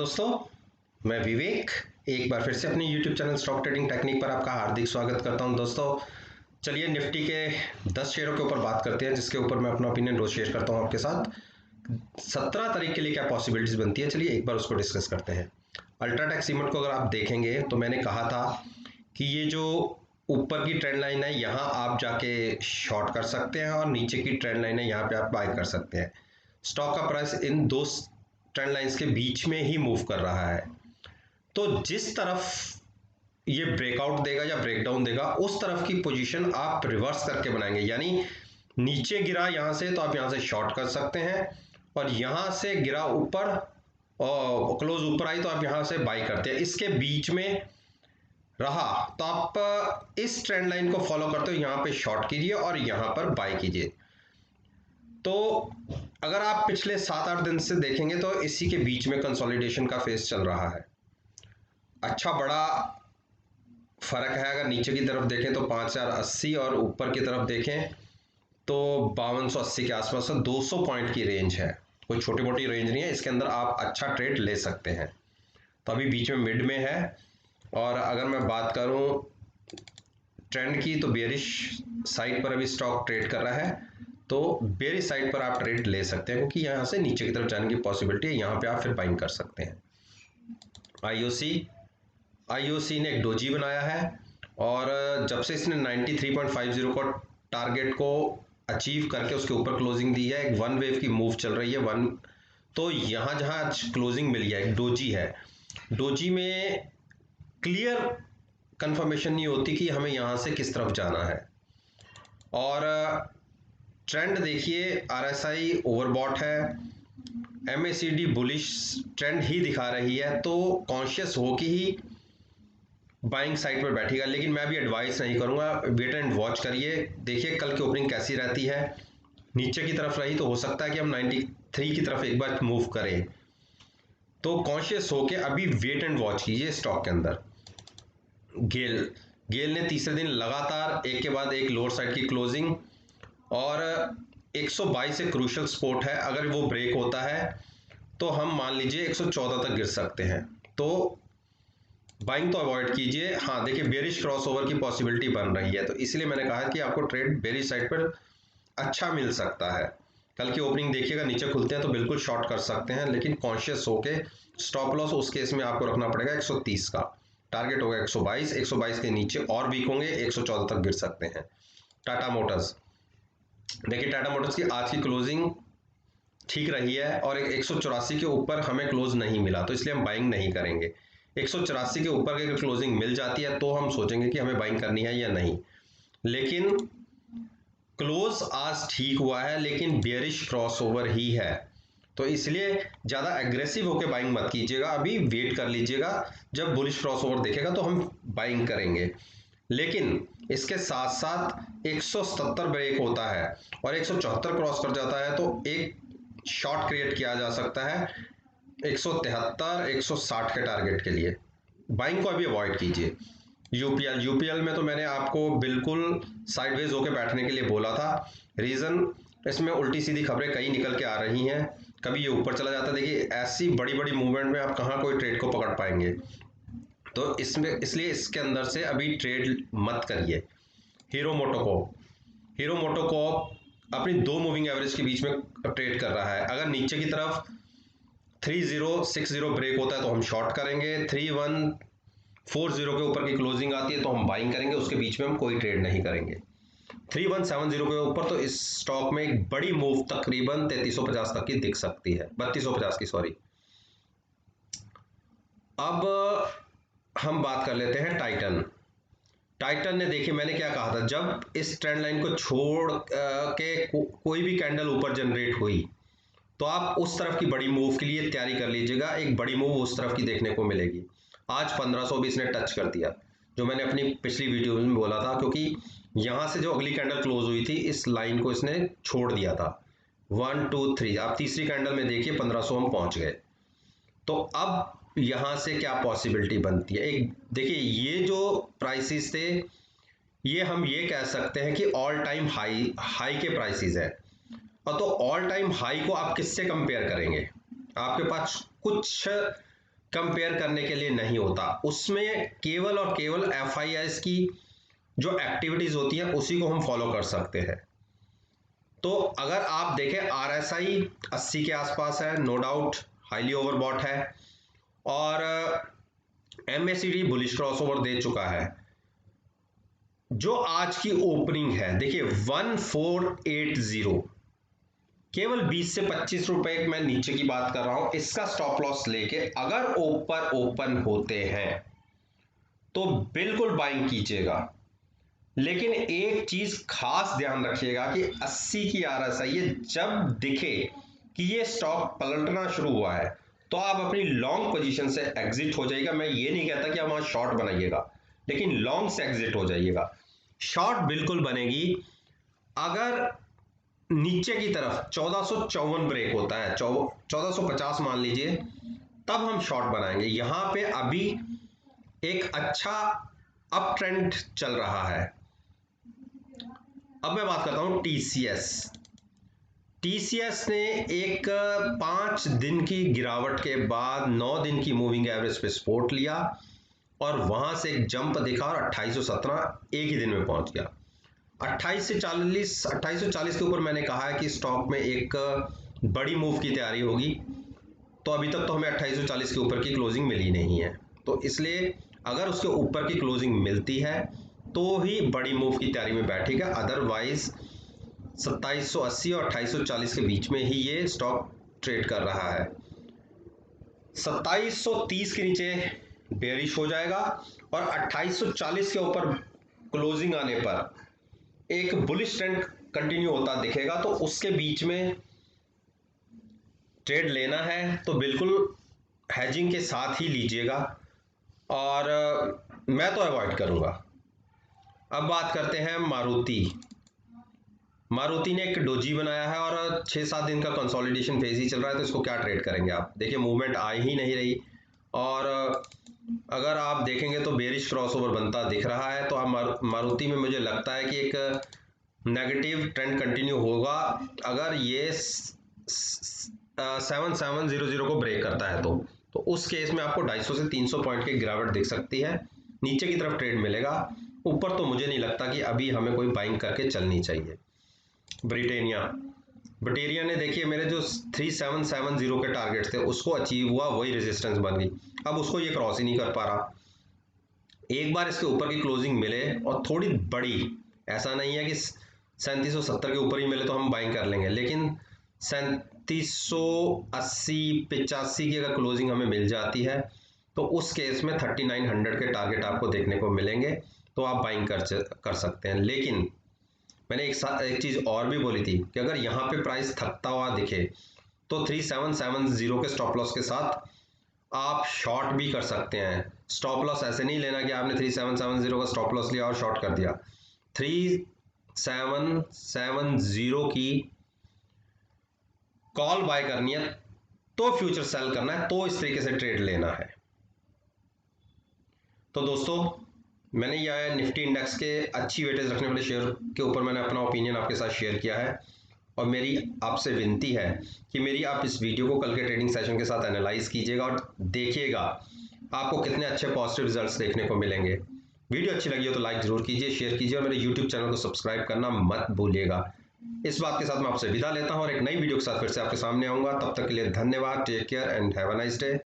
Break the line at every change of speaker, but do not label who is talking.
दोस्तों, मैं विवेक एक बार फिर से अपने YouTube channel stock trading technique पर आपका हार्दिक स्वागत करता हूं। दोस्तों चलिए निफ्टी के 10 शेयरों के ऊपर बात करते हैं, जिसके ऊपर मैं अपना ओपिनियन रोज शेयर करता हूं आपके साथ। 17 तारीख के लिए क्या पॉसिबिलिटीज बनती है, चलिए एक बार उसको डिस्कस करते हैं। अल्ट्राटेक सीमेंट को अगर आप देखेंगे तो मैंने कहा था कि ये जो ऊपर की ट्रेंड लाइन है यहाँ आप जाके शॉर्ट कर सकते हैं और नीचे की ट्रेंड लाइन है यहाँ पे आप बाय कर सकते हैं। स्टॉक का प्राइस इन दो ट्रेंड लाइंस के बीच में ही मूव कर रहा है, तो जिस तरफ ये ब्रेकआउट देगा या ब्रेकडाउन देगा उस तरफ की पोजीशन आप रिवर्स करके बनाएंगे। यानी नीचे गिरा यहां से तो आप यहां से शॉर्ट कर सकते हैं, और यहां से गिरा ऊपर और क्लोज ऊपर आई तो आप यहां से बाई करते हैं। इसके बीच में रहा तो आप इस ट्रेंड लाइन को फॉलो करते हो, यहां पे शॉर्ट कीजिए और यहां पर बाई कीजिए। तो अगर आप पिछले 7-8 दिन से देखेंगे तो इसी के बीच में कंसोलिडेशन का फेज चल रहा है। अच्छा बड़ा फर्क है, अगर नीचे की तरफ देखें तो 5080 और ऊपर की तरफ देखें तो 5280 के आसपास 200 पॉइंट की रेंज है। कोई छोटी मोटी रेंज नहीं है, इसके अंदर आप अच्छा ट्रेड ले सकते हैं। तो अभी बीच में मिड में है, और अगर मैं बात करूं ट्रेंड की तो बेरिश साइड पर अभी स्टॉक ट्रेड कर रहा है, तो बेरिश साइड पर आप ट्रेड ले सकते हैं क्योंकि यहां से नीचे की तरफ जाने की पॉसिबिलिटी है। यहां पे आप फिर बाइंग कर सकते हैं। आईओसी ने एक डोजी बनाया है, और जब से इसने 93.50 को टारगेट को अचीव करके उसके ऊपर क्लोजिंग दी है, एक वन वेव की मूव चल रही है वन। तो यहां जहां क्लोजिंग मिली है, एक डोजी है, डोजी में क्लियर कंफर्मेशन नहीं होती कि हमें यहां से किस तरफ जाना है। और ट्रेंड देखिए, आरएसआई ओवरबॉट है, एमएसीडी बुलिश ट्रेंड ही दिखा रही है, तो कॉन्शियस हो कि ही बाइंग साइड पर बैठेगा। लेकिन मैं भी एडवाइस नहीं करूंगा, वेट एंड वॉच करिए, देखिए कल की ओपनिंग कैसी रहती है। नीचे की तरफ रही तो हो सकता है कि हम 93 की तरफ एक बार मूव करें, तो कॉन्शियस होके अभी वेट एंड वॉच कीजिए स्टॉक के अंदर। गेल ने तीसरे दिन लगातार एक के बाद एक लोअर साइड की क्लोजिंग, और 122 से क्रूशल सपोर्ट है, अगर वो ब्रेक होता है तो हम मान लीजिए 114 तक गिर सकते हैं, तो बाइंग तो अवॉइड कीजिए। हाँ देखिए, बेरिश क्रॉसओवर की पॉसिबिलिटी बन रही है, तो इसलिए मैंने कहा कि आपको ट्रेड बेरिश साइड पर अच्छा मिल सकता है। कल की ओपनिंग देखिएगा, नीचे खुलते हैं तो बिल्कुल शॉर्ट कर सकते हैं, लेकिन कॉन्शियस होके स्टॉप लॉस उस केस में आपको रखना पड़ेगा 130 का। टारगेट होगा 122 के नीचे और वीक होंगे 114 तक गिर सकते हैं। टाटा मोटर्स देखिए, टाटा मोटर्स की आज की क्लोजिंग ठीक रही है, और 184 के ऊपर हमें क्लोज नहीं मिला, तो इसलिए हम बाइंग नहीं करेंगे। 184 के ऊपर अगर क्लोजिंग मिल जाती है तो हम सोचेंगे कि हमें बाइंग करनी है या नहीं। लेकिन क्लोज आज ठीक हुआ है, लेकिन बेयरिश क्रॉसओवर ही है, तो इसलिए ज़्यादा एग्रेसिव होकर बाइंग मत कीजिएगा, अभी वेट कर लीजिएगा। जब बुलिश क्रॉसओवर दिखेगा तो हम बाइंग करेंगे। लेकिन इसके साथ साथ 177 ब्रेक होता है और 174 क्रॉस कर जाता है, तो एक शॉर्ट क्रिएट किया जा सकता है 173 160 के टारगेट के लिए। बाइंग को अभी अवॉइड कीजिए। यूपीएल में तो मैंने आपको बिल्कुल साइडवेज होकर बैठने के लिए बोला था। रीजन, इसमें उल्टी सीधी खबरें कई निकल के आ रही हैं, कभी ये ऊपर चला जाता है। देखिए ऐसी बड़ी बड़ी मूवमेंट में आप कहाँ कोई ट्रेड को पकड़ पाएंगे, तो इसमें इसलिए इसके अंदर से अभी ट्रेड मत करिए। हीरो मोटोकॉर्प अपनी दो मूविंग एवरेज के बीच में ट्रेड कर रहा है। अगर नीचे की तरफ 3060 ब्रेक होता है तो हम शॉर्ट करेंगे, 3140 के ऊपर की क्लोजिंग आती है तो हम बाइंग करेंगे, उसके बीच में हम कोई ट्रेड नहीं करेंगे। 3170 के ऊपर तो इस स्टॉक में एक बड़ी मूव तकरीबन 3350 तक की दिख सकती है, 3250 की, सॉरी। अब हम बात कर लेते हैं टाइटन ने, देखिए मैंने क्या कहा था, जब इस ट्रेंड लाइन को छोड़ के कोई भी कैंडल ऊपर जनरेट हुई तो आप उस तरफ की बड़ी मूव के लिए तैयारी कर लीजिएगा। एक बड़ी मूव उस तरफ की देखने को मिलेगी। आज 1520 ने टच कर दिया, जो मैंने अपनी पिछली वीडियो में बोला था, क्योंकि यहां से जो अगली कैंडल क्लोज हुई थी इस लाइन को इसने छोड़ दिया था। 1 2 3, आप तीसरी कैंडल में देखिए 1500 हम पहुंच गए। तो अब यहां से क्या पॉसिबिलिटी बनती है, एक देखिए, ये जो प्राइसेस थे ये हम ये कह सकते हैं कि ऑल टाइम हाई के प्राइसेस है। और तो ऑल टाइम हाई को आप किससे कंपेयर करेंगे, आपके पास कुछ कंपेयर करने के लिए नहीं होता, उसमें केवल और केवल FIS की जो एक्टिविटीज होती हैं उसी को हम फॉलो कर सकते हैं। तो अगर आप देखें RSI 80 के आसपास है, नो डाउट हाईली ओवरबॉट है, और MACD बुलिश क्रॉसओवर दे चुका है। जो आज की ओपनिंग है देखिए 1480, केवल 20 से 25 रुपए मैं नीचे की बात कर रहा हूं, इसका स्टॉप लॉस लेके अगर ऊपर ओपन होते हैं तो बिल्कुल बाइंग कीजिएगा। लेकिन एक चीज खास ध्यान रखिएगा कि 80 की RSI ये जब दिखे कि ये स्टॉक पलटना शुरू हुआ है तो आप अपनी लॉन्ग पोजीशन से एग्जिट हो जाइएगा। मैं ये नहीं कहता कि आप वहां शॉर्ट बनाइएगा, लेकिन लॉन्ग से एग्जिट हो जाइएगा। शॉर्ट बिल्कुल बनेगी अगर नीचे की तरफ 1454 ब्रेक होता है, 1450 मान लीजिए, तब हम शॉर्ट बनाएंगे। यहां पे अभी एक अच्छा अप ट्रेंड चल रहा है। अब मैं बात करता हूं TCS ने एक 5 दिन की गिरावट के बाद 9 दिन की मूविंग एवरेज पे सपोर्ट लिया और वहां से एक जंप दिखा और 2817 एक ही दिन में पहुंच गया। 2840 के ऊपर मैंने कहा है कि स्टॉक में एक बड़ी मूव की तैयारी होगी, तो अभी तक तो हमें 2840 के ऊपर की क्लोजिंग मिली नहीं है। तो इसलिए अगर उसके ऊपर की क्लोजिंग मिलती है तो ही बड़ी मूव की तैयारी में बैठेगा, अदरवाइज 2780 और 2840 के बीच में ही ये स्टॉक ट्रेड कर रहा है। 2730 के नीचे बेयरिश हो जाएगा और 2840 के ऊपर क्लोजिंग आने पर एक बुलिश ट्रेंड कंटिन्यू होता दिखेगा, तो उसके बीच में ट्रेड लेना है तो बिल्कुल हैजिंग के साथ ही लीजिएगा, और मैं तो अवॉइड करूंगा। अब बात करते हैं मारुति ने एक डोजी बनाया है और 6-7 दिन का कंसोलिडेशन फेज ही चल रहा है, तो इसको क्या ट्रेड करेंगे आप? देखिए मूवमेंट आ ही नहीं रही, और अगर आप देखेंगे तो बेरिश क्रॉसओवर बनता दिख रहा है। तो आप मारुति में मुझे लगता है कि एक नेगेटिव ट्रेंड कंटिन्यू होगा अगर ये 7700 को ब्रेक करता है तो उस केस में आपको 250 से 300 पॉइंट की गिरावट दिख सकती है, नीचे की तरफ ट्रेड मिलेगा। ऊपर तो मुझे नहीं लगता कि अभी हमें कोई बाइंग करके चलनी चाहिए। ब्रिटेनिया ने देखिए मेरे जो 3770 के टारगेट थे उसको अचीव हुआ, वही रेजिस्टेंस बन गई, अब उसको ये क्रॉस ही नहीं कर पा रहा। एक बार इसके ऊपर की क्लोजिंग मिले और थोड़ी बड़ी, ऐसा नहीं है कि 3770 के ऊपर ही मिले तो हम बाइंग कर लेंगे, लेकिन 3780 85 की अगर क्लोजिंग हमें मिल जाती है तो उस केस में 3900 के टारगेट आपको देखने को मिलेंगे, तो आप बाइंग कर सकते हैं। लेकिन मैंने एक चीज और भी बोली थी कि अगर यहाँ पे प्राइस थकता हुआ दिखे तो 3770 के स्टॉप लॉस के साथ आप शॉर्ट भी कर सकते हैं। स्टॉप लॉस ऐसे नहीं लेना कि आपने 3770 का स्टॉप लॉस लिया और शॉर्ट कर दिया। 3770 की कॉल बाय करनी है तो फ्यूचर सेल करना है, तो इस तरीके से ट्रेड लेना है। तो दोस्तों मैंने यह निफ्टी इंडेक्स के अच्छी वेटेज रखने वाले शेयर के ऊपर मैंने अपना ओपिनियन आपके साथ शेयर किया है, और मेरी आपसे विनती है कि मेरी आप इस वीडियो को कल के ट्रेडिंग सेशन के साथ एनालाइज कीजिएगा और देखिएगा आपको कितने अच्छे पॉजिटिव रिजल्ट्स देखने को मिलेंगे। वीडियो अच्छी लगी हो तो लाइक जरूर कीजिए, शेयर कीजिए, और मेरे यूट्यूब चैनल को सब्सक्राइब करना मत भूलिएगा। इस बात के साथ मैं आपसे विदा लेता हूं और एक नई वीडियो के साथ फिर से आपके सामने आऊंगा। तब तक के लिए धन्यवाद, take care and have a nice day.